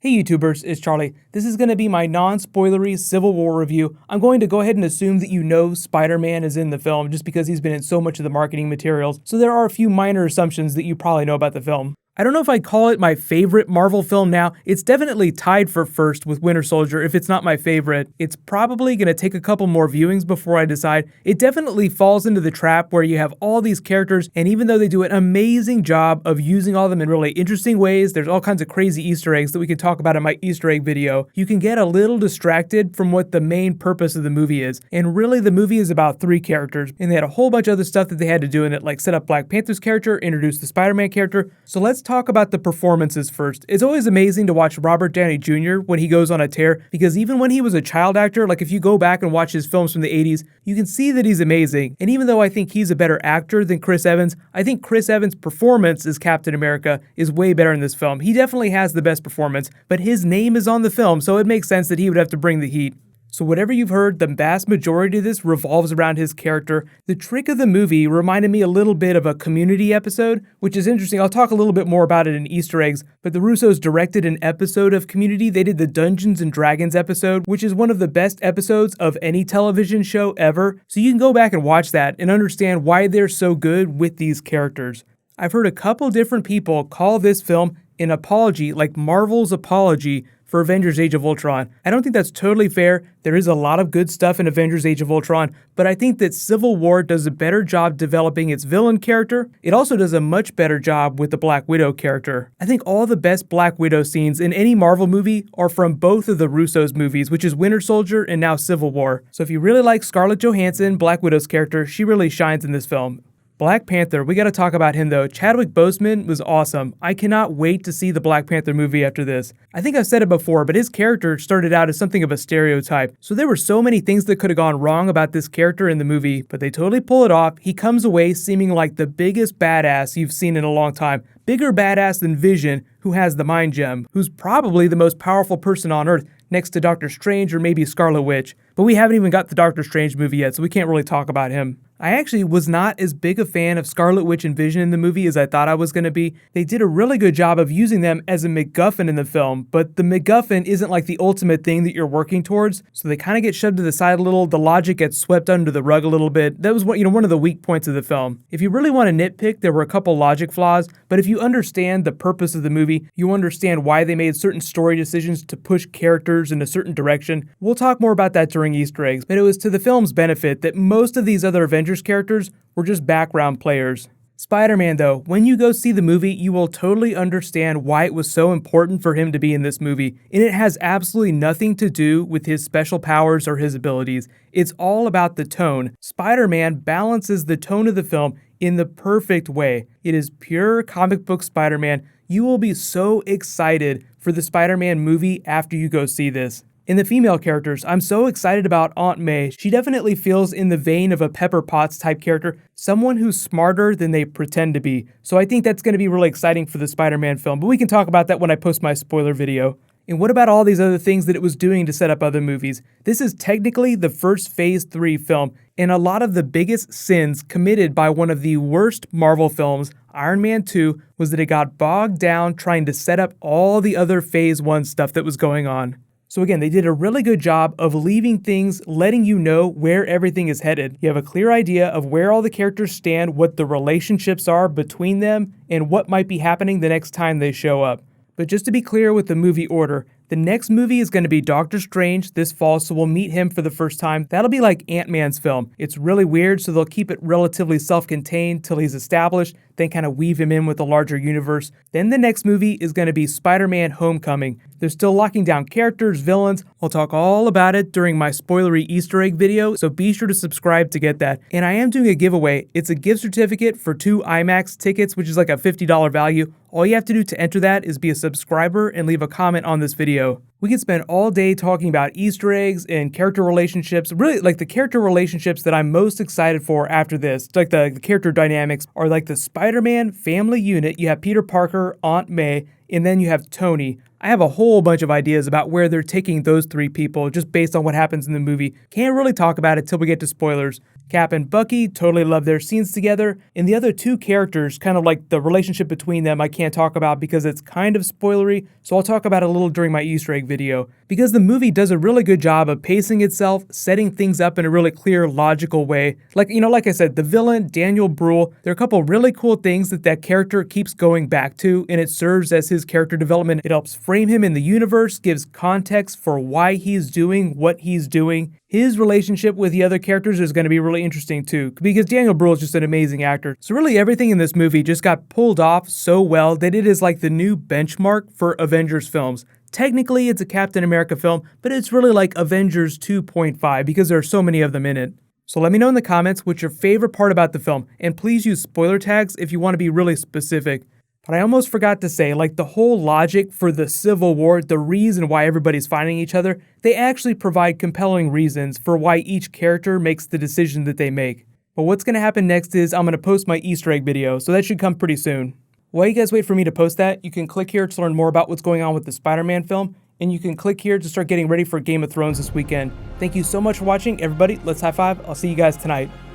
Hey YouTubers, it's Charlie. This is going to be my non-spoilery Civil War review. I'm going to go ahead and assume that you know Spider-Man is in the film just because he's been in so much of the marketing materials, so there are a few minor assumptions that you probably know about the film. I don't know if I'd call it my favorite Marvel film now. It's definitely tied for first with Winter Soldier if it's not my favorite. It's probably going to take a couple more viewings before I decide. It definitely falls into the trap where you have all these characters, and even though they do an amazing job of using all of them in really interesting ways, there's all kinds of crazy Easter eggs that we can talk about in my Easter egg video, you can get a little distracted from what the main purpose of the movie is. And really the movie is about three characters, and they had a whole bunch of other stuff that they had to do in it, like set up Black Panther's character, introduce the Spider-Man character. So let's talk about the performances first. It's always amazing to watch Robert Downey Jr. when he goes on a tear, because even when he was a child actor, like if you go back and watch his films from the 80s, you can see that he's amazing. And even though I think he's a better actor than Chris Evans, I think Chris Evans' performance as Captain America is way better in this film. He definitely has the best performance, but his name is on the film, so it makes sense that he would have to bring the heat. So whatever you've heard, the vast majority of this revolves around his character. The trick of the movie reminded me a little bit of a Community episode, which is interesting. I'll talk a little bit more about it in Easter eggs, but the Russos directed an episode of Community. They did the Dungeons and Dragons episode, which is one of the best episodes of any television show ever. So you can go back and watch that and understand why they're so good with these characters. I've heard a couple different people call this film an apology, like Marvel's apology for Avengers Age of Ultron. I don't think that's totally fair. There is a lot of good stuff in Avengers Age of Ultron, but I think that Civil War does a better job developing its villain character. It also does a much better job with the Black Widow character. I think all the best Black Widow scenes in any Marvel movie are from both of the Russos movies, which is Winter Soldier and now Civil War. So if you really like Scarlett Johansson, Black Widow's character, she really shines in this film. Black Panther, we gotta talk about him though. Chadwick Boseman was awesome. I cannot wait to see the Black Panther movie after this. I think I've said it before, but his character started out as something of a stereotype. So there were so many things that could have gone wrong about this character in the movie, but they totally pull it off. He comes away seeming like the biggest badass you've seen in a long time. Bigger badass than Vision, who has the Mind Gem, who's probably the most powerful person on Earth, next to Doctor Strange or maybe Scarlet Witch. But we haven't even got the Doctor Strange movie yet, so we can't really talk about him. I actually was not as big a fan of Scarlet Witch and Vision in the movie as I thought I was going to be. They did a really good job of using them as a MacGuffin in the film, but the MacGuffin isn't like the ultimate thing that you're working towards, so they kind of get shoved to the side a little. The logic gets swept under the rug a little bit. That was one of the weak points of the film. If you really want to nitpick, there were a couple logic flaws, but if you understand the purpose of the movie, you understand why they made certain story decisions to push characters in a certain direction. We'll talk more about that during Easter eggs, but it was to the film's benefit that most of these other Avengers characters were just background players. Spider-Man though, when you go see the movie, you will totally understand why it was so important for him to be in this movie, and it has absolutely nothing to do with his special powers or his abilities. It's all about the tone. Spider-Man balances the tone of the film in the perfect way. It is pure comic book Spider-Man. You will be so excited for the Spider-Man movie after you go see this. In the female characters, I'm so excited about Aunt May. She definitely feels in the vein of a Pepper Potts type character, someone who's smarter than they pretend to be. So I think that's going to be really exciting for the Spider-Man film, but we can talk about that when I post my spoiler video. And what about all these other things that it was doing to set up other movies? This is technically the first Phase 3 film, and a lot of the biggest sins committed by one of the worst Marvel films, Iron Man 2, was that it got bogged down trying to set up all the other Phase 1 stuff that was going on. So again, they did a really good job of leaving things, letting you know where everything is headed. You have a clear idea of where all the characters stand, what the relationships are between them, and what might be happening the next time they show up. But just to be clear with the movie order, the next movie is going to be Doctor Strange this fall, so we'll meet him for the first time. That'll be like Ant-Man's film. It's really weird, so they'll keep it relatively self-contained till he's established, then kind of weave him in with the larger universe. Then the next movie is going to be Spider-Man Homecoming. They're still locking down characters, villains. I'll talk all about it during my spoilery Easter egg video, so be sure to subscribe to get that. And I am doing a giveaway. It's a gift certificate for 2 IMAX tickets, which is like a $50 value. All you have to do to enter that is be a subscriber and leave a comment on this video. We could spend all day talking about Easter eggs and character relationships. Really, like the character relationships that I'm most excited for after this, like the character dynamics, are like the Spider-Man family unit. You have Peter Parker, Aunt May, and then you have Tony. I have a whole bunch of ideas about where they're taking those three people just based on what happens in the movie. Can't really talk about it till we get to spoilers. Cap and Bucky, totally love their scenes together, and the other two characters, kind of like the relationship between them, I can't talk about because it's kind of spoilery, so I'll talk about it a little during my Easter egg video. Because the movie does a really good job of pacing itself, setting things up in a really clear, logical way. Like I said, the villain, Daniel Bruhl, there are a couple really cool things that character keeps going back to, and it serves as his character development. It helps frame him in the universe, gives context for why he's doing what he's doing. His relationship with the other characters is going to be really interesting too, because Daniel Bruhl is just an amazing actor. So really everything in this movie just got pulled off so well that it is like the new benchmark for Avengers films. Technically, it's a Captain America film, but it's really like Avengers 2.5 because there are so many of them in it. So let me know in the comments what's your favorite part about the film, and please use spoiler tags if you want to be really specific. But I almost forgot to say, like the whole logic for the Civil War, the reason why everybody's fighting each other, they actually provide compelling reasons for why each character makes the decision that they make. But what's going to happen next is I'm going to post my Easter egg video, so that should come pretty soon. While you guys wait for me to post that, you can click here to learn more about what's going on with the Spider-Man film, and you can click here to start getting ready for Game of Thrones this weekend. Thank you so much for watching, everybody. Let's high five. I'll see you guys tonight.